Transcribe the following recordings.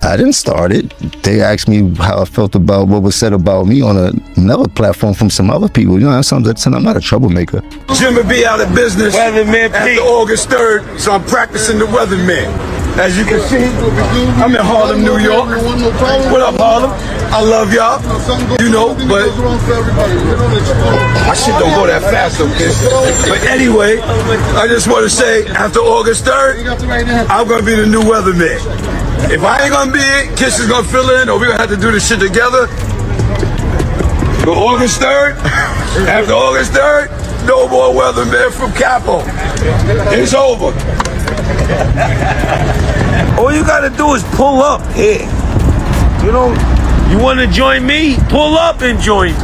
I didn't start it. They asked me how I felt about what was said about me on another platform from some other people. You know, that's something I'm not a troublemaker. Jim will be out of business after August 3rd, so I'm practicing the weatherman. As you can see, I'm in Harlem, New York. What up, Harlem? I love y'all, you know, but my shit don't go that fast, okay? But anyway, I just want to say, after August 3rd, I'm going to be the new weatherman. If I ain't going to be it, Kiss is going to fill in, or we're going to have to do this shit together. But August 3rd, after August 3rd, no more weatherman from Capo. It's over. All you gotta do is pull up here. You know, you wanna join me? Pull up and join me.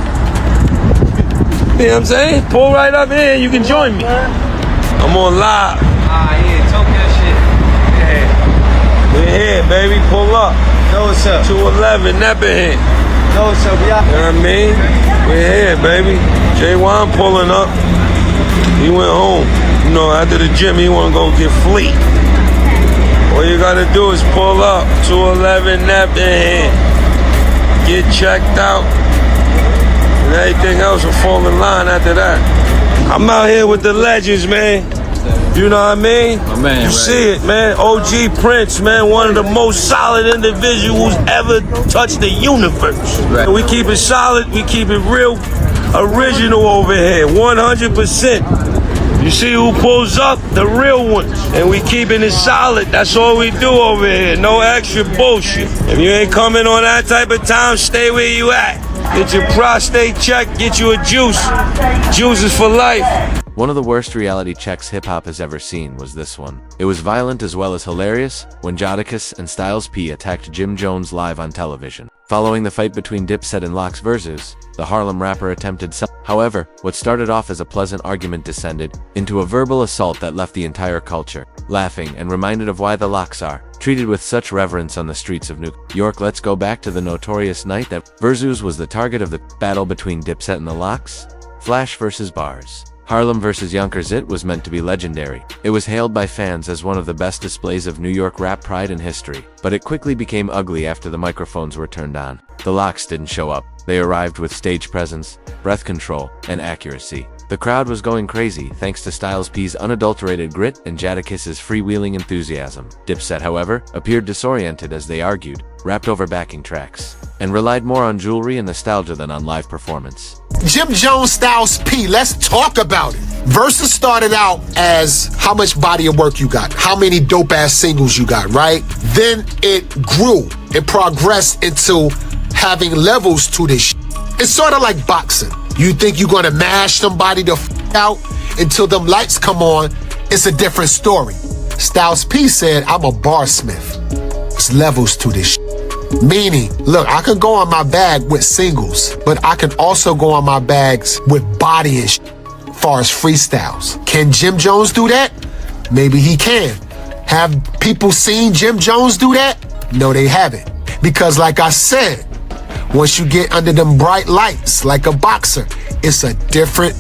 You know what I'm saying? Pull right up here and you can join me. I'm on live. Yeah, talk that shit. Yeah. We're here, baby. Pull up. Know what's up? 211, never here. Know what's up, y'all? You know what I mean? We're here, baby. J1 pulling up. He went home. You know, after the gym, he wanna go get fleet. All you gotta do is pull up, 211 Nep in here, get checked out, and everything else will fall in line after that. I'm out here with the legends, man. You know what I mean? My man, you right. see it, man. OG Prince, man, one of the most solid individuals ever touched the universe. Right. We keep it solid, we keep it real original over here, 100%. You see who pulls up? The real ones. And we keeping it solid. That's all we do over here. No extra bullshit. If you ain't coming on that type of time, stay where you at. Get your prostate checked, get you a juice. Juice is for life. One of the worst reality checks hip-hop has ever seen was this one. It was violent as well as hilarious when Jadakiss and Styles P attacked Jim Jones live on television. Following the fight between Dipset and Locks Verzuz, the Harlem rapper attempted some. However, what started off as a pleasant argument descended into a verbal assault that left the entire culture laughing and reminded of why the Locks are treated with such reverence on the streets of New York. Let's go back to the notorious night that Verzuz was the target of the battle between Dipset and the Locks. Flash versus Bars. Harlem versus Yonkers. It was meant to be legendary. It was hailed by fans as one of the best displays of New York rap pride in history, but it quickly became ugly after the microphones were turned on. The Locks didn't show up. They arrived with stage presence, breath control, and accuracy. The crowd was going crazy thanks to Styles P's unadulterated grit and Jadakiss's freewheeling enthusiasm. Dipset, however, appeared disoriented as they argued, rapped over backing tracks, and relied more on jewelry and nostalgia than on live performance. Jim Jones, Styles P, let's talk about it. Verzuz started out as how much body of work you got, how many dope-ass singles you got, right? Then it grew and progressed into having levels to this shit. It's sort of like boxing. You think you're gonna mash somebody the out until them lights come on, it's a different story. Styles P said, I'm a barsmith. It's levels to this shit. Meaning, look, I can go on my bag with singles, but I can also go on my bags with body and shit, as far as freestyles. Can Jim Jones do that? Maybe he can. Have people seen Jim Jones do that? No, they haven't. Because like I said, once you get under them bright lights, like a boxer, it's a different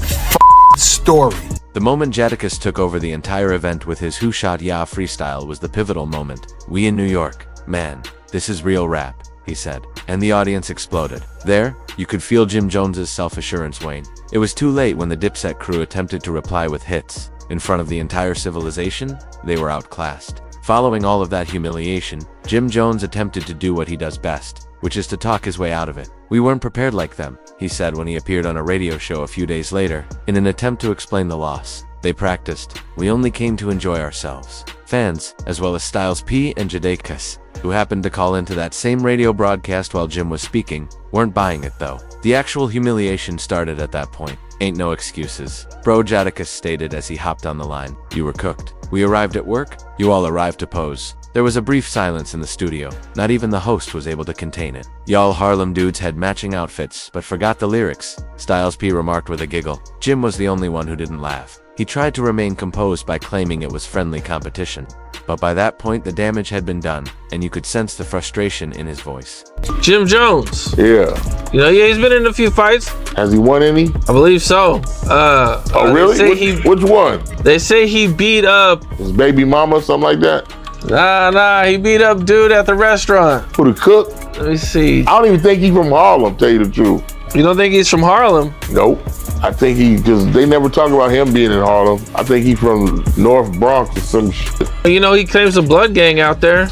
story. The moment Jadakiss took over the entire event with his Who Shot Ya freestyle was the pivotal moment. We in New York, man, this is real rap, he said, and the audience exploded. There, you could feel Jim Jones's self-assurance wane. It was too late when the Dipset crew attempted to reply with hits. In front of the entire civilization, they were outclassed. Following all of that humiliation, Jim Jones attempted to do what he does best, which is to talk his way out of it. We weren't prepared like them, he said when he appeared on a radio show a few days later, in an attempt to explain the loss. They practiced. We only came to enjoy ourselves. Fans, as well as Styles P and Jadakiss, who happened to call into that same radio broadcast while Jim was speaking, weren't buying it though. The actual humiliation started at that point. Ain't no excuses. Bro, Jadakiss stated as he hopped on the line. You were cooked. We arrived at work, you all arrived to pose. There was a brief silence in the studio. Not even the host was able to contain it. Y'all Harlem dudes had matching outfits, but forgot the lyrics, Styles P remarked with a giggle. Jim was the only one who didn't laugh. He tried to remain composed by claiming it was friendly competition. But by that point, the damage had been done, and you could sense the frustration in his voice. Jim Jones. Yeah. You know, yeah, he's been in a few fights. Has he won any? I believe so. Oh, really? Which one? They say he beat up his baby mama, something like that? Nah, he beat up dude at the restaurant. For the cook? Let me see. I don't even think he's from Harlem, tell you the truth. You don't think he's from Harlem? Nope. I think because they never talk about him being in Harlem. I think he's from North Bronx or some shit. You know, he claims a blood gang out there.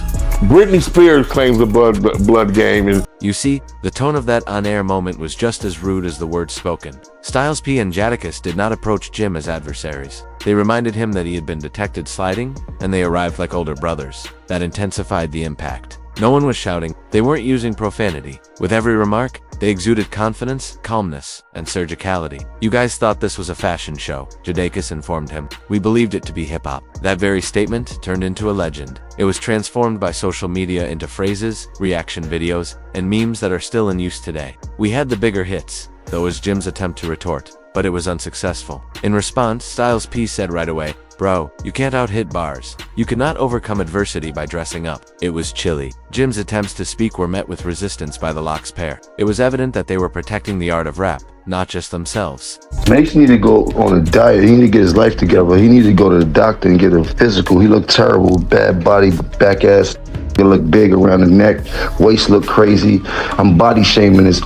Britney Spears claims a blood gang. And You see, the tone of that on-air moment was just as rude as the words spoken. Styles P and Jadakiss did not approach Jim as adversaries. They reminded him that he had been detected sliding, and they arrived like older brothers. That intensified the impact. No one was shouting, they weren't using profanity. With every remark, they exuded confidence, calmness, and surgicality. You guys thought this was a fashion show, Jadakiss informed him. We believed it to be hip-hop. That very statement turned into a legend. It was transformed by social media into phrases, reaction videos, and memes that are still in use today. We had the bigger hits, though was Jim's attempt to retort, but it was unsuccessful. In response, Styles P said right away, "Bro, you can't out-hit bars. You cannot overcome adversity by dressing up." It was chilly. Jim's attempts to speak were met with resistance by the Lox pair. It was evident that they were protecting the art of rap, not just themselves. Mace need to go on a diet. He need to get his life together. He needs to go to the doctor and get a physical. He looked terrible, bad body, back ass. It looked big around the neck. Waist looked crazy. I'm body shaming this.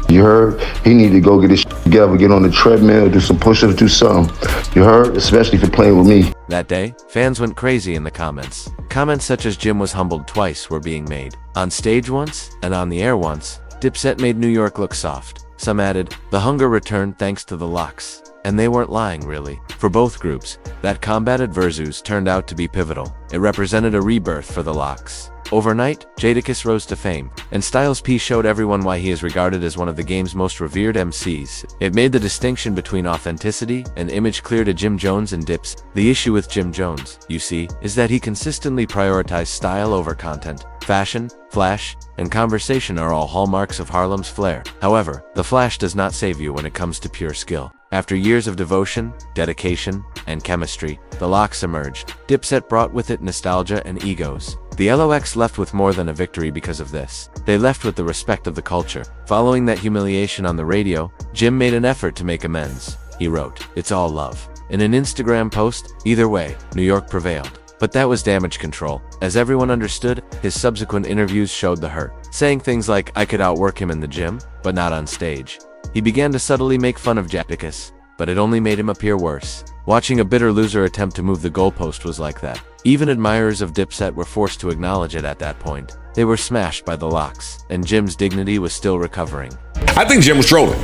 You heard? He need to go get his together, get on the treadmill, do some push-ups, do something. You heard? Especially for playing with me. That day, fans went crazy in the comments. Comments such as Jim was humbled twice were being made. On stage once, and on the air once, Dipset made New York look soft. Some added, the hunger returned thanks to the Lox. And they weren't lying, really. For both groups, that combat at Verzuz turned out to be pivotal. It represented a rebirth for the Lox. Overnight, Jadakiss rose to fame, and Styles P showed everyone why he is regarded as one of the game's most revered MCs. It made the distinction between authenticity and image clear to Jim Jones and Dips. The issue with Jim Jones, you see, is that he consistently prioritized style over content. Fashion, flash, and conversation are all hallmarks of Harlem's flair. However, the flash does not save you when it comes to pure skill. After years of devotion, dedication, and chemistry, the Lox emerged. Dipset brought with it nostalgia and egos. The LOX left with more than a victory because of this. They left with the respect of the culture. Following that humiliation on the radio, Jim made an effort to make amends. He wrote, "It's all love." In an Instagram post, either way, New York prevailed. But that was damage control. As everyone understood, his subsequent interviews showed the hurt, saying things like, "I could outwork him in the gym, but not on stage." He began to subtly make fun of Jadakiss, but it only made him appear worse. Watching a bitter loser attempt to move the goalpost was like that. Even admirers of Dipset were forced to acknowledge it at that point. They were smashed by the Lox, and Jim's dignity was still recovering. I think Jim was trolling.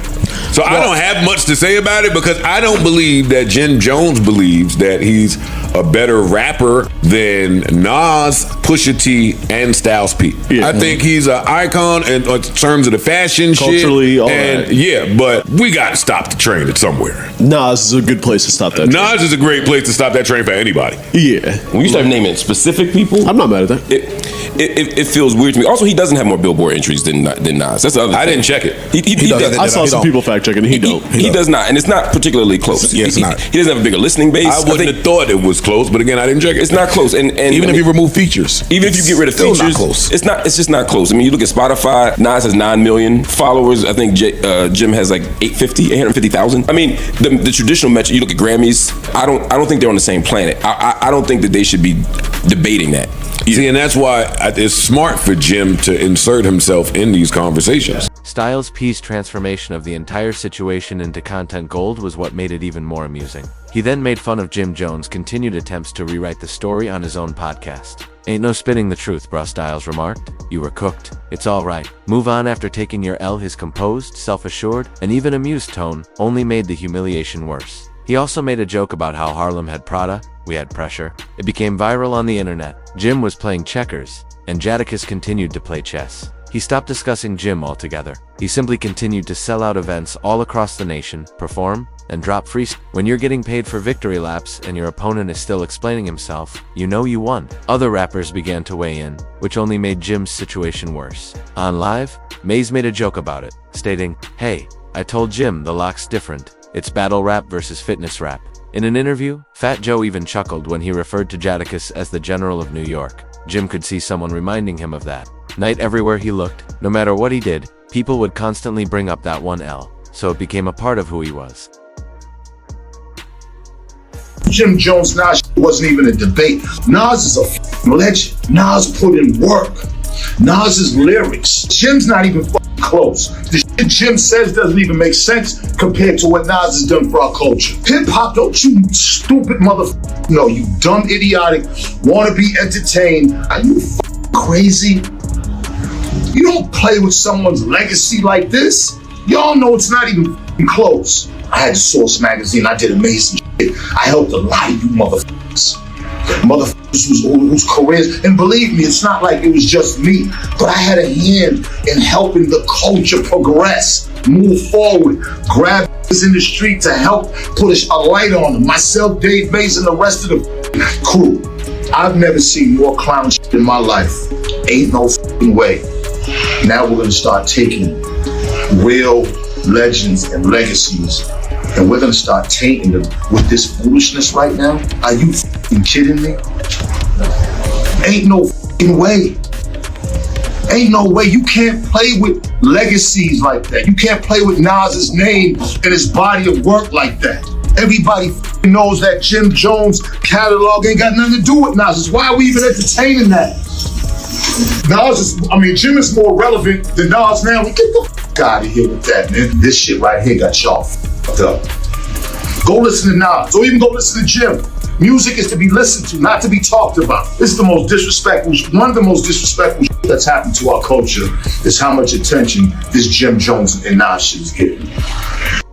So I don't have much to say about it because I don't believe that Jim Jones believes that he's a better rapper than Nas, Pusha T, and Styles P. Yeah. I think he's an icon in terms of the fashion culturally, shit. all And that. yeah, but we got to stop the train at somewhere. Nas is a good place to stop that train. Nas is a great place to stop that train for anybody. Yeah. When you start naming specific people, I'm not mad at that. It feels weird to me. Also, he doesn't have more Billboard entries than Nas. That's the other I thing. didn't check it. He does. I saw some people fact checking. He don't. He does not, and it's not particularly close. Yeah, it's not. He doesn't have a bigger listening base. I wouldn't have thought it was close, but again, I didn't check it. It's not close, and even if you remove features, even if you get rid of still features, not close. It's just not close. I mean, you look at Spotify. Nas has 9 million followers. I think Jim has like 850,000. I mean, the traditional metric. You look at Grammys. I don't think they're on the same planet. I don't think that they should be debating that. See, and that's why it's smart for Jim to insert himself in these conversations. Styles P's transformation of the entire situation into content gold was what made it even more amusing. He then made fun of Jim Jones' continued attempts to rewrite the story on his own podcast. "Ain't no spitting the truth, bruh," Styles remarked. "You were cooked. It's all right. Move on after taking your L." His composed, self-assured, and even amused tone only made the humiliation worse. He also made a joke about how Harlem had Prada, we had pressure. It became viral on the internet. Jim was playing checkers, and Jadakiss continued to play chess. He stopped discussing Jim altogether. He simply continued to sell out events all across the nation, perform, and drop free. When you're getting paid for victory laps and your opponent is still explaining himself, you know you won. Other rappers began to weigh in, which only made Jim's situation worse. On Live, Maze made a joke about it, stating, "Hey, I told Jim the Lox different. It's battle rap versus fitness rap." In an interview, Fat Joe even chuckled when he referred to Jadakiss as the General of New York. Jim could see someone reminding him of that. Night everywhere he looked, no matter what he did, people would constantly bring up that one L, so it became a part of who he was. Jim Jones now wasn't even a debate. Nas is a legend. Nas put in work. Nas's lyrics. Jim's not even close. The shit Jim says doesn't even make sense compared to what Nas has done for our culture. Hip hop, don't you stupid motherfucker. No, you dumb, idiotic, wanna be entertained. Are you crazy? You don't play with someone's legacy like this. Y'all know it's not even close. I had Source magazine. I did amazing shit. I helped a lot of you motherfuckers. Motherfuckers whose careers, and believe me, it's not like it was just me, but I had a hand in helping the culture progress, move forward, grab in the street to help put a light on them. Myself, Dave Bass, and the rest of the crew. I've never seen more clown shit in my life. Ain't no fucking way. Now we're gonna start taking real legends and legacies, and we're gonna start tainting them with this foolishness right now. Are you fucking kidding me? Ain't no fucking way. Ain't no way. You can't play with legacies like that. You can't play with Nas's name and his body of work like that. Everybody knows that Jim Jones catalog ain't got nothing to do with Nas. Why are we even entertaining that? Jim is more relevant than Nas now. Get the fuck out of here with that, man. This shit right here got y'all fucked up. Go listen to Nas, or even go listen to Jim. Music is to be listened to, not to be talked about. This is the most disrespectful, one of the most disrespectful shit that's happened to our culture is how much attention this Jim Jones and Nas shit is getting.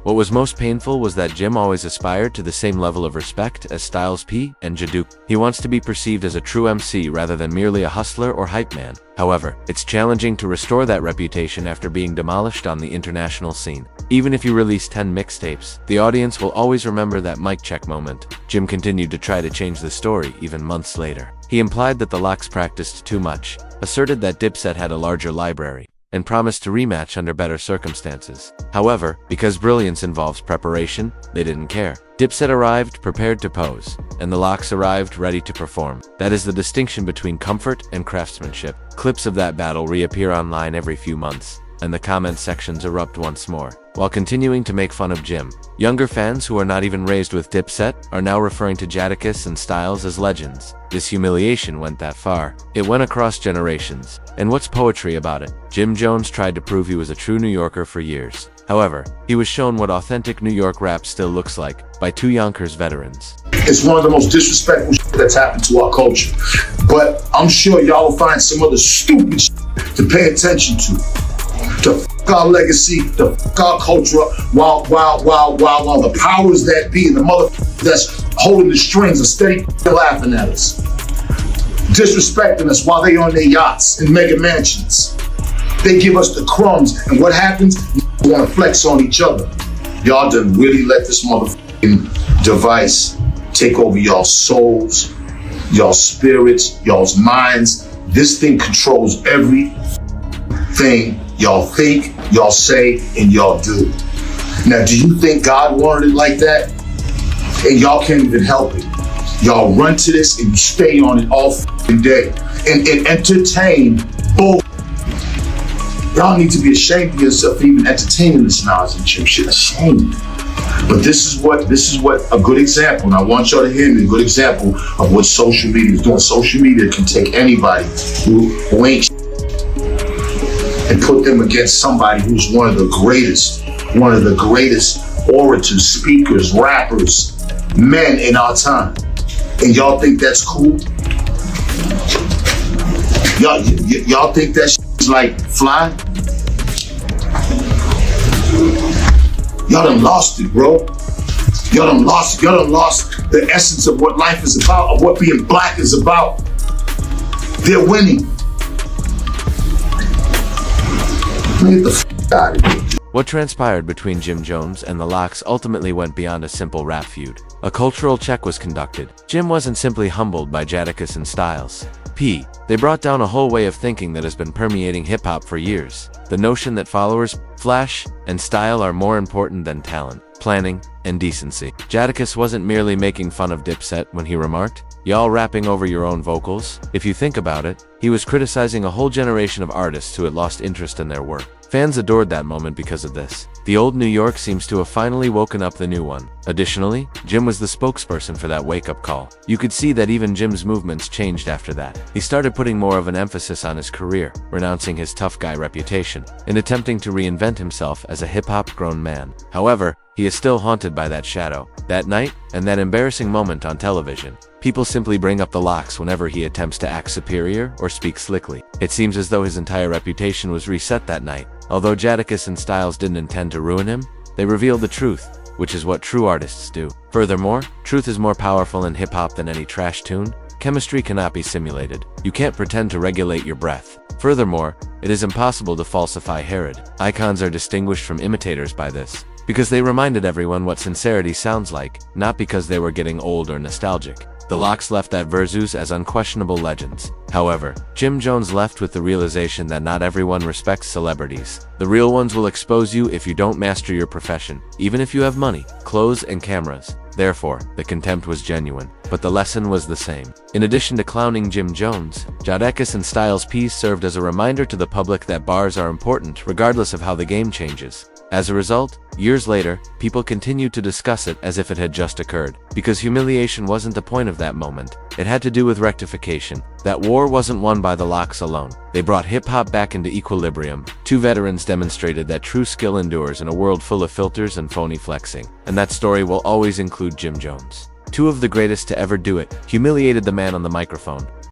What was most painful was that Jim always aspired to the same level of respect as Styles P and Jadakiss. He wants to be perceived as a true MC rather than merely a hustler or hype man. However, it's challenging to restore that reputation after being demolished on the international scene. Even if you release 10 mixtapes, the audience will always remember that mic check moment. Jim continued to try to change the story even months later. He implied that the Lox practiced too much, asserted that Dipset had a larger library, and promised to rematch under better circumstances. However, because brilliance involves preparation, they didn't care. Dipset arrived prepared to pose, and the Lox arrived ready to perform. That is the distinction between comfort and craftsmanship. Clips of that battle reappear online every few months, and the comment sections erupt once more. While continuing to make fun of Jim, younger fans who are not even raised with Dipset are now referring to Jadakiss and Styles as legends. This humiliation went that far. It went across generations. And what's poetry about it? Jim Jones tried to prove he was a true New Yorker for years. However, he was shown what authentic New York rap still looks like by two Yonkers veterans. It's one of the most disrespectful shit that's happened to our culture. But I'm sure y'all will find some other stupid shit to pay attention to fuck our legacy, to fuck our culture up, while the powers that be and the motherfuckers that's holding the strings are steady laughing at us, disrespecting us while they on their yachts and mega mansions. They give us the crumbs, and what happens? We want to flex on each other. Y'all done really let this motherfucking device take over y'all souls, y'all spirits, y'all's minds. This thing controls everything y'all think, y'all say, and y'all do. Now, do you think God wanted it like that? And y'all can't even help it. Y'all run to this and you stay on it all fucking day and entertain bull. Y'all need to be ashamed of yourself for even entertaining this Nas and Jim shit. Ashamed. But this is what a good example, and I want y'all to hear me, a good example of what social media is doing. Social media can take anybody who ain't shit and put them against somebody who's one of the greatest orators, speakers, rappers, men in our time. And y'all think that's cool? Y'all think that shit's like fly? Y'all done lost it, bro. Y'all done lost the essence of what life is about, of what being black is about. They're winning. Get the f*** out of here. What transpired between Jim Jones and the Lox ultimately went beyond a simple rap feud. A cultural check was conducted. Jim wasn't simply humbled by Jadakiss and Styles P. They brought down a whole way of thinking that has been permeating hip-hop for years. The notion that followers, flash, and style are more important than talent, planning, and decency. Jadakiss wasn't merely making fun of Dipset when he remarked, Y'all rapping over your own vocals? If you think about it, he was criticizing a whole generation of artists who had lost interest in their work. Fans adored that moment because of this. The old New York seems to have finally woken up the new one. Additionally, Jim was the spokesperson for that wake-up call. You could see that even Jim's movements changed after that. He started putting more of an emphasis on his career, renouncing his tough guy reputation, and attempting to reinvent himself as a hip-hop grown man. However, he is still haunted by that shadow, that night, and that embarrassing moment on television. People simply bring up the locks whenever he attempts to act superior or speak slickly. It seems as though his entire reputation was reset that night. Although Jadakiss and Styles didn't intend to ruin him, they revealed the truth, which is what true artists do. Furthermore, truth is more powerful in hip-hop than any trash tune. Chemistry cannot be simulated. You can't pretend to regulate your breath. Furthermore, it is impossible to falsify Herod. Icons are distinguished from imitators by this, because they reminded everyone what sincerity sounds like, not because they were getting old or nostalgic. The Locks left that Verzuz as unquestionable legends. However, Jim Jones left with the realization that not everyone respects celebrities. The real ones will expose you if you don't master your profession, even if you have money, clothes, and cameras. Therefore, the contempt was genuine, but the lesson was the same. In addition to clowning Jim Jones, Jadakiss and Styles P served as a reminder to the public that bars are important regardless of how the game changes. As a result, years later, people continued to discuss it as if it had just occurred. Because humiliation wasn't the point of that moment. It had to do with rectification. That war wasn't won by the Locks alone. They brought hip-hop back into equilibrium. Two veterans demonstrated that true skill endures in a world full of filters and phony flexing. And that story will always include Jim Jones. Two of the greatest to ever do it, humiliated the man on the microphone,